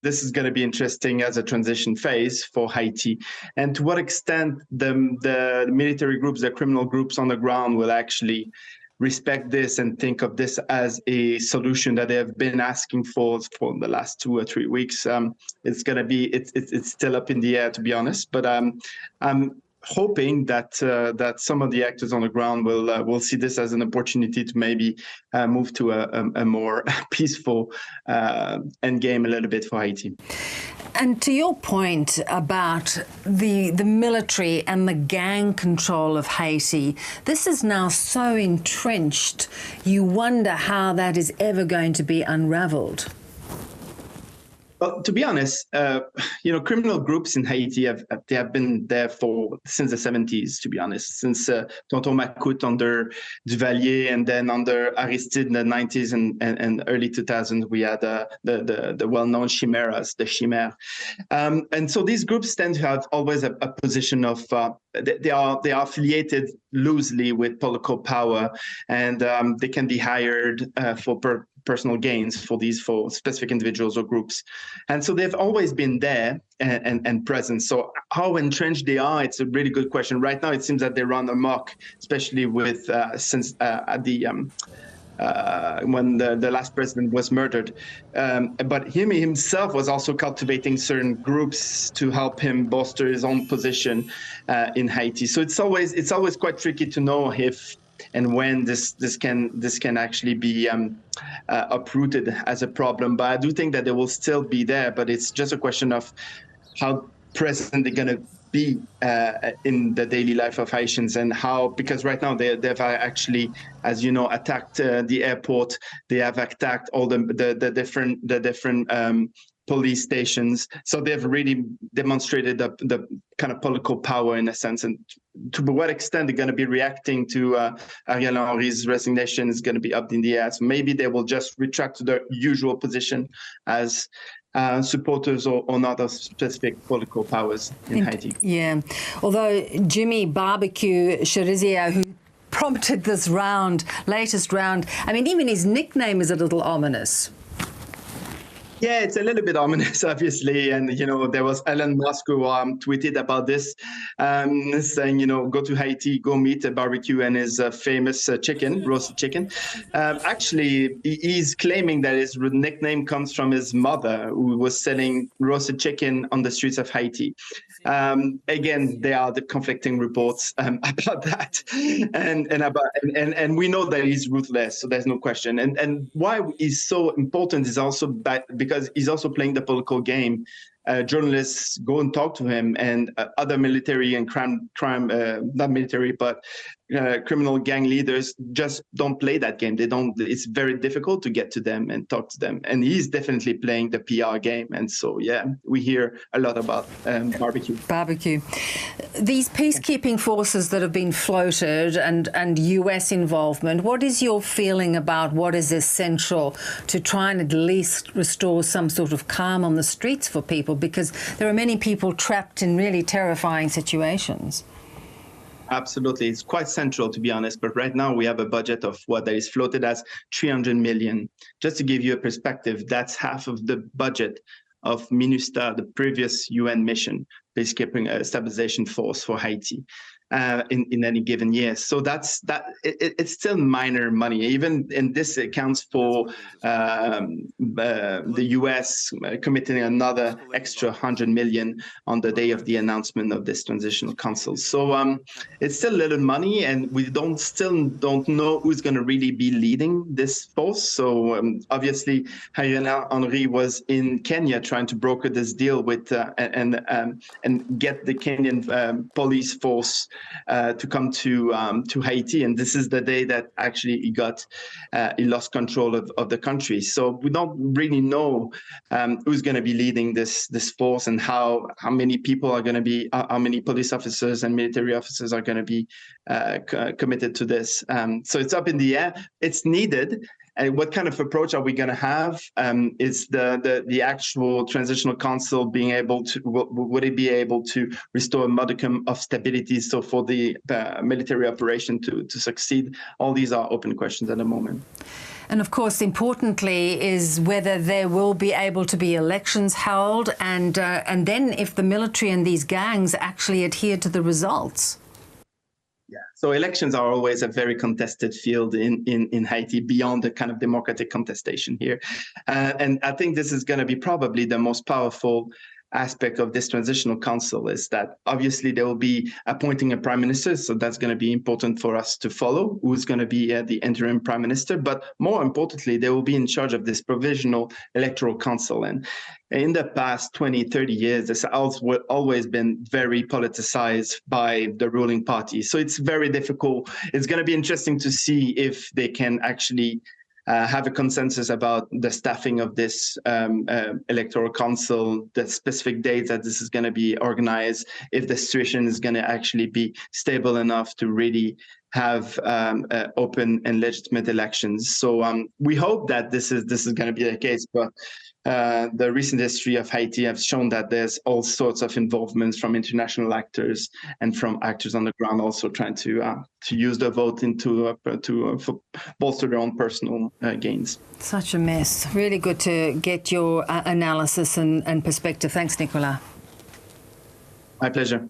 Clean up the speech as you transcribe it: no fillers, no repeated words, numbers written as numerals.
this is going to be interesting as a transition phase for Haiti, and to what extent the military groups, the criminal groups on the ground will actually respect this and think of this as a solution that they have been asking for the last 2 or 3 weeks. It's going to be, it's still up in the air, to be honest, but I'm hoping that some of the actors on the ground will see this as an opportunity to maybe move to a more peaceful end game a little bit for Haiti. And to your point about the military and the gang control of Haiti, this is now so entrenched, you wonder how that is ever going to be unraveled. Well, to be honest, criminal groups in Haiti they have been there since the 70s. To be honest, since Tonton Macoute under Duvalier, and then under Aristide in the 90s and early 2000s, we had the well-known chimeras, the chimère, and so these groups tend to have always a position of they are affiliated loosely with political power, and they can be hired for personal gains for specific individuals or groups. And so they've always been there and present. So how entrenched they are, it's a really good question. Right now, it seems that they run amok, especially with since when the last president was murdered. But he himself was also cultivating certain groups to help him bolster his own position in Haiti. So it's always quite tricky to know if and when this can actually be uprooted as a problem. But I do think that they will still be there, but it's just a question of how present they're going to be in the daily life of Haitians, and how, because right now they've actually, as you know, attacked the airport. They have attacked all the different police stations. So they've really demonstrated the kind of political power in a sense. And to what extent they're going to be reacting to Ariel Henry's resignation is going to be up in the air. So maybe they will just retract to their usual position as supporters or not of specific political powers in Haiti. Yeah, although Jimmy Barbecue Cherizia, who prompted this latest round, I mean, even his nickname is a little ominous. Yeah, it's a little bit ominous, obviously. And, there was Elon Musk who tweeted about this, saying, go to Haiti, go meet a barbecue and his famous roasted chicken. Actually, he's claiming that his nickname comes from his mother, who was selling roasted chicken on the streets of Haiti. Again, there are the conflicting reports about that, and we know that he's ruthless, so there's no question. And why he's so important is also because he's also playing the political game. Journalists go and talk to him, and other military and crime not military, but criminal gang leaders just don't play that game. They don't. It's very difficult to get to them and talk to them. And he's definitely playing the PR game. And so, yeah, we hear a lot about barbecue. These peacekeeping forces that have been floated and US involvement, what is your feeling about what is essential to try and at least restore some sort of calm on the streets for people? Because there are many people trapped in really terrifying situations. Absolutely. It's quite central, to be honest. But right now we have a budget of what that is floated as 300 million. Just to give you a perspective, that's half of the budget of MINUSTA, the previous UN mission, peacekeeping Stabilization Force for Haiti. In any given year. So it's still minor money. Even in this accounts for the US committing another extra 100 million on the day of the announcement of this transitional council. So it's still little money, and we still don't know who's going to really be leading this force. So obviously, Ariel Henry was in Kenya trying to broker this deal with and get the Kenyan police force to come to Haiti, and this is the day that actually he lost control of the country. So we don't really know who's going to be leading this force, and how many people are going to be, how many police officers and military officers are going to be committed to this. So it's up in the air. It's needed. And what kind of approach are we going to have? Is the actual transitional council being able to, would it be able to restore a modicum of stability so for the military operation to succeed? All these are open questions at the moment. And of course, importantly, is whether there will be able to be elections held, and then if the military and these gangs actually adhere to the results. Yeah. So elections are always a very contested field in Haiti beyond the kind of democratic contestation here. And I think this is going to be probably the most powerful aspect of this transitional council, is that obviously they will be appointing a prime minister. So that's going to be important for us to follow who's going to be the interim prime minister. But more importantly, they will be in charge of this provisional electoral council. And in the past 20, 30 years, this has always been very politicized by the ruling party. So it's very difficult. It's going to be interesting to see if they can actually have a consensus about the staffing of this electoral council, the specific dates that this is going to be organized, if the situation is going to actually be stable enough to really have open and legitimate elections. So we hope that this is going to be the case, but the recent history of Haiti have shown that there's all sorts of involvements from international actors and from actors on the ground also trying to use the vote to bolster their own personal gains. Such a mess. Really good to get your analysis and perspective. Thanks, Nicolas. My pleasure.